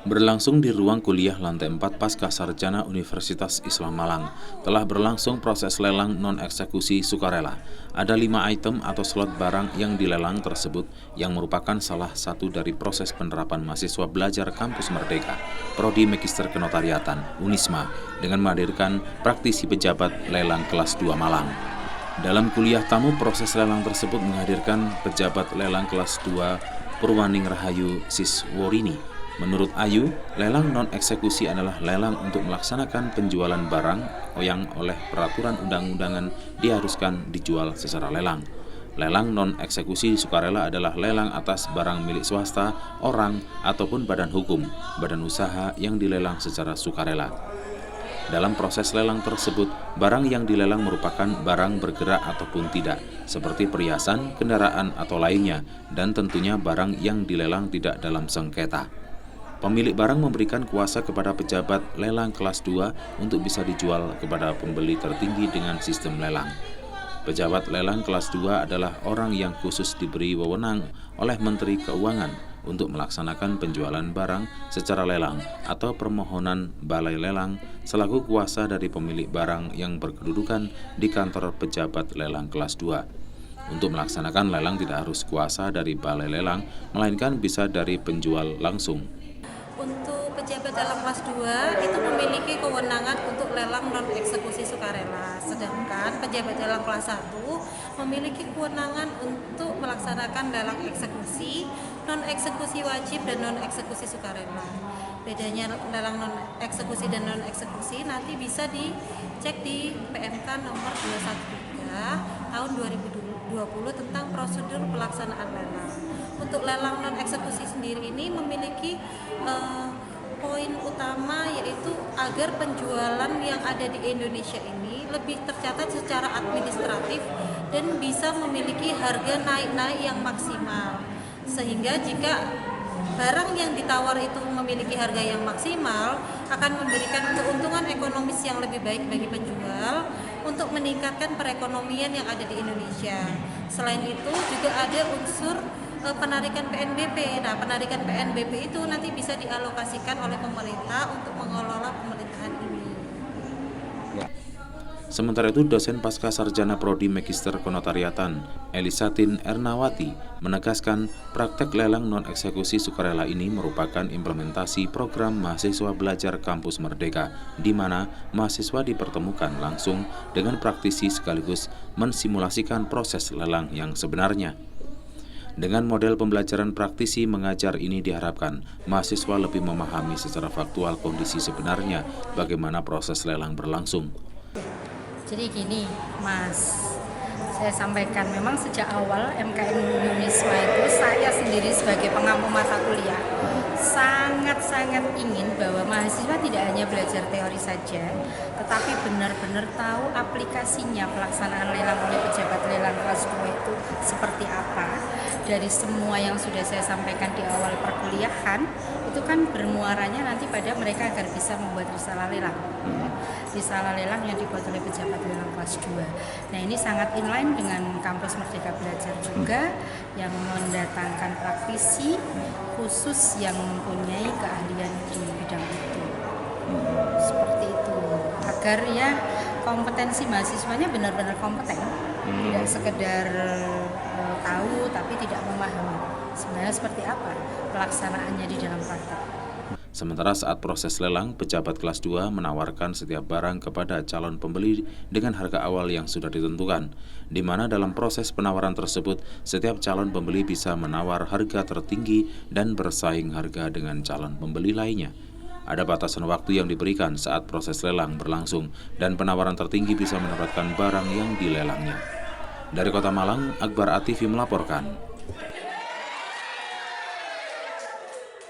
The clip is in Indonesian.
Berlangsung di ruang kuliah lantai 4 Pasca Sarjana Universitas Islam Malang, telah berlangsung proses lelang non-eksekusi sukarela. Ada 5 item atau slot barang yang dilelang tersebut yang merupakan salah satu dari proses penerapan mahasiswa belajar Kampus Merdeka, Prodi Magister Kenotariatan, Unisma, dengan menghadirkan praktisi pejabat lelang kelas 2 Malang. Dalam kuliah tamu, proses lelang tersebut menghadirkan pejabat lelang kelas 2 Purwaning Rahayu Sisworini. Menurut Ayu, lelang non-eksekusi adalah lelang untuk melaksanakan penjualan barang yang oleh peraturan undang-undangan diharuskan dijual secara lelang. Lelang non-eksekusi sukarela adalah lelang atas barang milik swasta, orang, ataupun badan hukum, badan usaha yang dilelang secara sukarela. Dalam proses lelang tersebut, barang yang dilelang merupakan barang bergerak ataupun tidak, seperti perhiasan, kendaraan, atau lainnya, dan tentunya barang yang dilelang tidak dalam sengketa. Pemilik barang memberikan kuasa kepada pejabat lelang kelas 2 untuk bisa dijual kepada pembeli tertinggi dengan sistem lelang. Pejabat lelang kelas 2 adalah orang yang khusus diberi wewenang oleh Menteri Keuangan untuk melaksanakan penjualan barang secara lelang atau permohonan balai lelang selaku kuasa dari pemilik barang yang berkedudukan di kantor pejabat lelang kelas 2. Untuk melaksanakan lelang tidak harus kuasa dari balai lelang, melainkan bisa dari penjual langsung. Untuk pejabat lelang kelas 2 itu memiliki kewenangan untuk lelang non-eksekusi sukarela, sedangkan pejabat lelang kelas 1 memiliki kewenangan untuk melaksanakan lelang eksekusi, non-eksekusi wajib, dan non-eksekusi sukarela. Bedanya lelang non-eksekusi dan non-eksekusi nanti bisa dicek di PMK nomor 213 tahun 2020 tentang prosedur pelaksanaan lelang. Untuk lelang non-eksekusi sendiri ini memiliki poin utama, yaitu agar penjualan yang ada di Indonesia ini lebih tercatat secara administratif dan bisa memiliki harga naik-naik yang maksimal. Sehingga jika barang yang ditawar itu memiliki harga yang maksimal, akan memberikan keuntungan ekonomis yang lebih baik bagi penjual untuk meningkatkan perekonomian yang ada di Indonesia. Selain itu juga ada unsur penarikan PNBP. Nah, penarikan PNBP itu nanti bisa dialokasikan oleh pemerintah untuk mengelola pemerintahan ini. Sementara itu, dosen Pasca Sarjana Prodi Magister Kenotariatan, Elisatin Ernawati, menegaskan praktek lelang non-eksekusi sukarela ini merupakan implementasi program mahasiswa belajar Kampus Merdeka, di mana mahasiswa dipertemukan langsung dengan praktisi sekaligus mensimulasikan proses lelang yang sebenarnya. Dengan model pembelajaran praktisi mengajar ini diharapkan mahasiswa lebih memahami secara faktual kondisi sebenarnya bagaimana proses lelang berlangsung. Jadi gini, Mas, saya sampaikan memang sejak awal MKN Unisma itu saya sendiri sebagai pengampu mata kuliah sangat-sangat ingin bahwa mahasiswa tidak hanya belajar teori saja, tetapi benar-benar tahu aplikasinya pelaksanaan lelang oleh pejabat lelang kelas 2 itu seperti apa. Dari semua yang sudah saya sampaikan di awal perkuliahan, itu kan bermuaranya nanti pada mereka agar bisa membuat risalah lelang. Risalah lelang yang dibuat oleh pejabat lelang kelas 2. Nah, ini sangat inline dengan Kampus Merdeka Belajar juga, yang mendatangkan praktisi khusus yang mempunyai keahlian di bidang itu. Seperti itu. Agar ya kompetensi mahasiswanya benar-benar kompeten, tidak sekedar tahu tapi tidak memahami sebenarnya seperti apa pelaksanaannya di dalam praktek. Sementara saat proses lelang, pejabat kelas 2 menawarkan setiap barang kepada calon pembeli dengan harga awal yang sudah ditentukan, di mana dalam proses penawaran tersebut, setiap calon pembeli bisa menawar harga tertinggi dan bersaing harga dengan calon pembeli lainnya. Ada batasan waktu yang diberikan saat proses lelang berlangsung, dan penawaran tertinggi bisa mendapatkan barang yang dilelangnya. Dari Kota Malang, Akbar Atifi melaporkan.